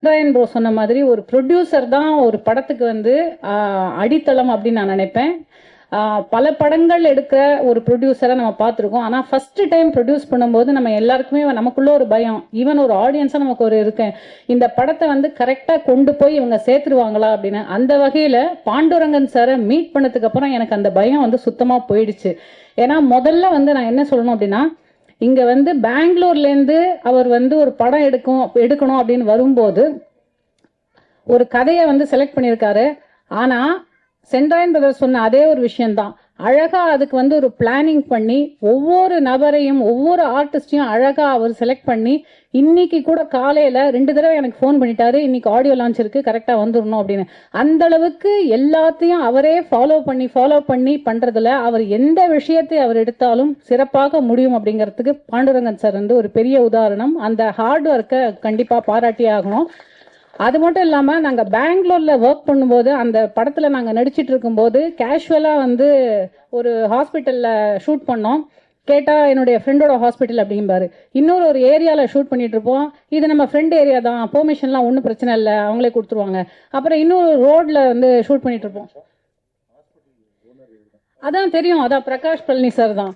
Rayan bro சொன்ன மாதிரி ஒரு ப்ரொடியூசர் தான் ஒரு படத்துக்கு வந்து அடித்தளம் அப்படின்னு நான் நினைப்பேன். பல படங்கள் எடுக்கிற ஒரு ப்ரொடியூசரை நம்ம பார்த்துருக்கோம். ஆனால் ஃபர்ஸ்ட் டைம் ப்ரொடியூஸ் பண்ணும்போது நம்ம எல்லாருக்குமே நமக்குள்ள ஒரு பயம், ஈவன் ஒரு ஆடியன்ஸாக நமக்கு ஒரு இருக்கேன், இந்த படத்தை வந்து கரெக்டாக கொண்டு போய் இவங்க சேர்த்துருவாங்களா அப்படின்னு. அந்த வகையில் பாண்டுரங்கன் சாரை மீட் பண்ணதுக்கு அப்புறம் எனக்கு அந்த பயம் வந்து சுத்தமாக போயிடுச்சு. ஏன்னா முதல்ல வந்து நான் என்ன சொல்லணும் அப்படின்னா, இங்க வந்து பெங்களூர்லேருந்து அவர் வந்து ஒரு படம் எடுக்கணும் அப்படின்னு வரும்போது ஒரு கதையை வந்து செலக்ட் பண்ணியிருக்காரு. ஆனா சென்ட்ராயன் பிரதர் சொன்ன அதே ஒரு விஷயம்தான், அழகா அதுக்கு வந்து ஒரு பிளானிங் பண்ணி ஒவ்வொரு நபரையும் ஒவ்வொரு ஆர்டிஸ்டையும் அழகா அவர் செலக்ட் பண்ணி இன்னைக்கு கூட காலையில 2 தடவை எனக்கு ஃபோன் பண்ணிட்டாரு, இன்னைக்கு ஆடியோ லான்ச் இருக்கு, கரெக்டா வந்துடணும் அப்படின்னு. அந்த அளவுக்கு எல்லாத்தையும் அவரே ஃபாலோ பண்ணி பண்றதுல அவர் எந்த விஷயத்தை அவர் எடுத்தாலும் சிறப்பாக முடியும் அப்படிங்கிறதுக்கு பாண்டுரங்கன் சார் வந்து ஒரு பெரிய உதாரணம். அந்த ஹார்ட் ஒர்க்கை கண்டிப்பா பாராட்டியே ஆகணும். அது மட்டும் இல்லாமல் நாங்கள் பெங்களூர்ல ஒர்க் பண்ணும்போது அந்த படத்தில் நாங்கள் நடிச்சிட்டு இருக்கும்போது கேஷுவலாக வந்து ஒரு ஹாஸ்பிட்டலில் ஷூட் பண்ணோம். கேட்டால் என்னுடைய ஃப்ரெண்டோட ஹாஸ்பிட்டல் அப்படிம்பாரு. இன்னொரு ஒரு ஏரியாவில் ஷூட் பண்ணிட்டு இருப்போம், இது நம்ம ஃப்ரெண்ட் ஏரியா தான், பெர்மிஷன்லாம் ஒன்றும் பிரச்சனை இல்லை, அவங்களே கொடுத்துருவாங்க. அப்புறம் இன்னொரு ரோட்ல வந்து ஷூட் பண்ணிட்டு இருப்போம். அதான் தெரியும், அதான் பிரகாஷ் பழனி சார் தான்.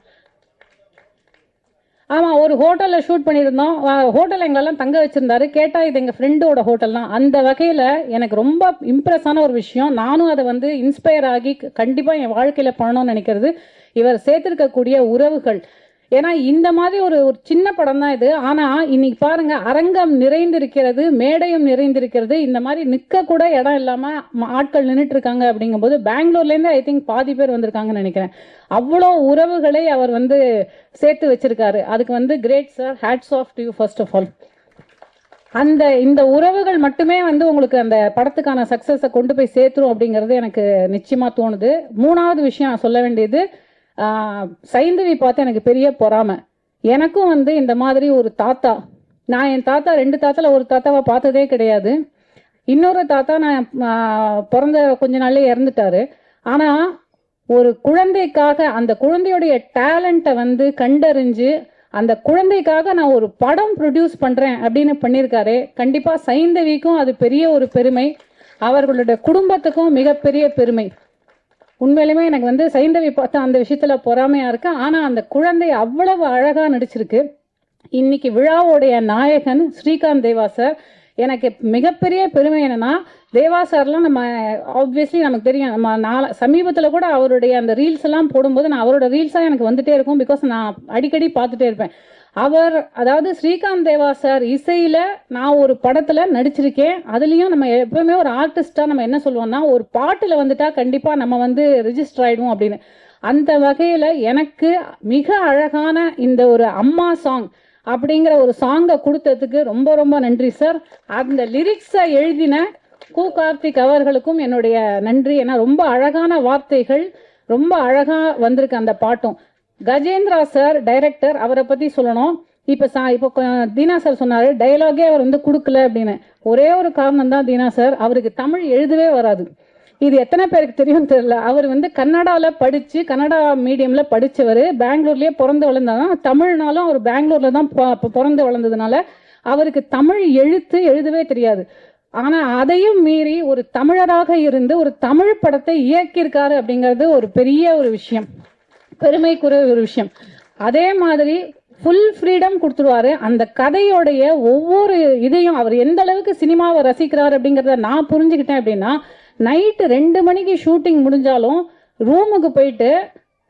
ஆமாம், ஒரு ஹோட்டலில் ஷூட் பண்ணியிருந்தோம். ஹோட்டல் எங்களெல்லாம் தங்க வச்சுருந்தாரு. கேட்டால் இது எங்கள் ஃப்ரெண்டோட ஹோட்டல் தான். அந்த வகையில் எனக்கு ரொம்ப இம்ப்ரெஸ்ஸான ஒரு விஷயம், நானும் அதை வந்து இன்ஸ்பயர் ஆகி கண்டிப்பாக என் வாழ்க்கையில் பண்ணணும்னு நினைக்கிறது இவர் சேர்த்திருக்கக்கூடிய உறவுகள். ஏன்னா இந்த மாதிரி ஒரு சின்ன படம் தான் இது. ஆனால் இன்னைக்கு பாருங்க, அரங்கம் நிறைந்திருக்கிறது, மேடையும் நிறைந்திருக்கிறது. இந்த மாதிரி நிற்க கூட இடம் இல்லாமல் ஆட்கள் நின்றுட்டு இருக்காங்க. அப்படிங்கும்போது பெங்களூர்லேருந்து ஐ திங்க் பாதி பேர் வந்திருக்காங்கன்னு நினைக்கிறேன். அவ்வளோ உறவுகளை அவர் வந்து சேர்த்து வச்சிருக்காரு. அதுக்கு வந்து great sir, hats off to you first of all. இந்த உறவுகள் மட்டுமே வந்து உங்களுக்கு அந்த படத்துக்கான சக்சஸை கொண்டு போய் சேர்த்துரும் அப்படிங்கிறது எனக்கு நிச்சயமா தோணுது. மூணாவது விஷயம் சொல்ல வேண்டியது, சைந்தவி பார்த்து எனக்கு பெரிய பொறாமை. எனக்கும் வந்து இந்த மாதிரி ஒரு தாத்தா, நான் என் தாத்தா 2 தாத்தால ஒரு தாத்தாவை பார்த்ததே கிடையாது. இன்னொரு தாத்தா நான் பிறந்த கொஞ்ச நாள்லயே இறந்துட்டாரு. ஆனா ஒரு குழந்தைக்காக அந்த குழந்தையுடைய டேலண்ட்டை வந்து கண்டறிஞ்சு அந்த குழந்தைக்காக நான் ஒரு படம் ப்ரொடியூஸ் பண்றேன் அப்படின்னு பண்ணியிருக்காரு. கண்டிப்பா சைந்தவிக்கும் அது பெரிய ஒரு பெருமை, அவர்களுடைய குடும்பத்துக்கும் மிகப்பெரிய பெருமை. உண்மையிலுமே எனக்கு வந்து சைந்தவி பார்த்து அந்த விஷயத்துல பொறாமையா இருக்கு. ஆனா அந்த குழந்தை அவ்வளவு அழகா நடிச்சிருக்கு. இன்னைக்கு விழாவுடைய நாயகன் ஸ்ரீகாந்த் தேவா சார். எனக்கு மிகப்பெரிய பெருமை என்னன்னா, தேவா சார்லாம் நம்ம ஆப்வியஸ்லி நமக்கு தெரியும், நம்ம சமீபத்தில் கூட அவருடைய அந்த ரீல்ஸ் எல்லாம் போடும்போது நான் அவரோட ரீல்ஸாக எனக்கு வந்துட்டே இருக்கும். பிகாஸ் நான் அடிக்கடி பார்த்துட்டே இருப்பேன். அவர் அதாவது ஸ்ரீகாந்த் தேவா சார் இசையில நான் ஒரு படத்துல நடிச்சிருக்கேன். அதுலயும் நம்ம எப்பவுமே ஒரு ஆர்டிஸ்டா நம்ம என்ன சொல்லுவோம்னா, ஒரு பாட்டுல வந்துட்டா கண்டிப்பா நம்ம வந்து ரெஜிஸ்டர் ஆயிடுவோம் அப்படின்னு. அந்த வகையில எனக்கு மிக அழகான இந்த ஒரு அம்மா சாங் அப்படிங்கிற ஒரு சாங்கை கொடுத்ததுக்கு ரொம்ப ரொம்ப நன்றி சார். அந்த லிரிக்ஸை எழுதின கு கார்த்திக் அவர்களுக்கும் என்னுடைய நன்றி. ஏன்னா ரொம்ப அழகான வார்த்தைகள், ரொம்ப அழகா வந்திருக்கு அந்த பாட்டும். கஜேந்திரா சார் டைரக்டர், அவரை பத்தி சொல்லணும். இப்போ தீனா சார் சொன்னாரு டைலாகே அவர் வந்து கொடுக்கல அப்படின்னு. ஒரே ஒரு காரணம் தான் தீனா சார், அவருக்கு தமிழ் எழுதவே வராது. இது எத்தனை பேருக்கு தெரியும் தெரியல. அவர் வந்து கன்னடால படிச்சு, கன்னடா மீடியம்ல படிச்சவர், பெங்களூர்லயே பிறந்து வளர்ந்தாதான். தமிழ்னாலும் அவர் பெங்களூர்ல தான் பிறந்து வளர்ந்ததுனால அவருக்கு தமிழ் எழுதவே தெரியாது. ஆனா அதையும் மீறி ஒரு தமிழராக இருந்து ஒரு தமிழ் படத்தை இயக்கியிருக்காரு அப்படிங்கிறது ஒரு பெரிய ஒரு விஷயம், பெருமைக்குரிய ஒரு விஷயம். அதே மாதிரி ஃபுல் ஃப்ரீடம் கொடுத்துருவாரு. அந்த கதையோடைய ஒவ்வொரு இதையும் அவர் எந்த அளவுக்கு சினிமாவை ரசிக்கிறார் அப்படிங்கிறத நான் புரிஞ்சுக்கிட்டேன். அப்படின்னா நைட்டு 2 மணிக்கு ஷூட்டிங் முடிஞ்சாலும் ரூமுக்கு போயிட்டு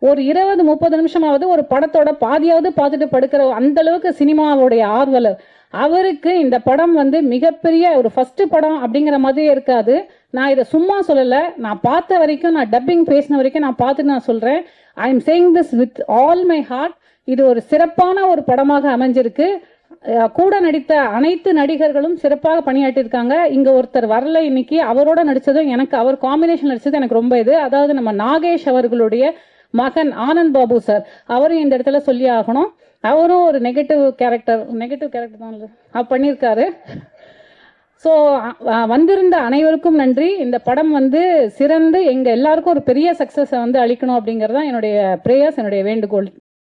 ஒரு 20-30 நிமிஷமாவது ஒரு படத்தோட பாதியாவது பார்த்துட்டு படுக்கிற அந்த அளவுக்கு சினிமாவுடைய ஆர்வலர். அவருக்கு இந்த படம் வந்து மிகப்பெரிய ஒரு ஃபர்ஸ்ட் படம் அப்படிங்கிற மாதிரியே இருக்காது. நான் இதை சும்மா சொல்லலை, நான் பார்த்த வரைக்கும், நான் டப்பிங் பேசின வரைக்கும் நான் பார்த்துட்டு நான் சொல்றேன், I am saying this with all my heart. இது ஒரு சிறப்பான ஒரு படமாக அமைஞ்சிருக்கு. கூட நடித்த அனைத்து நடிகர்களும் சிறப்பாக பணியாற்றிருக்காங்க. இங்க ஒருத்தர் வரல இன்னைக்கு, அவரோட நடிச்சதும் எனக்கு, அவர் காம்பினேஷன் நடிச்சது எனக்கு ரொம்ப இது. அதாவது நம்ம நாகேஷ் அவர்களுடைய மகன் ஆனந்த் பாபு சார், அவரும் இந்த இடத்துல சொல்லி ஆகணும். அவரும் ஒரு நெகட்டிவ் கேரக்டர் தான் பண்ணியிருக்காரு. ஸோ வந்திருந்த அனைவருக்கும் நன்றி. இந்த படம் வந்து சிறந்து எங்க எல்லாருக்கும் ஒரு பெரிய சக்சஸை வந்து அளிக்கணும் அப்படிங்கிறது தான் என்னுடைய பிரேயர்ஸ், என்னுடைய வேண்டுகோள்.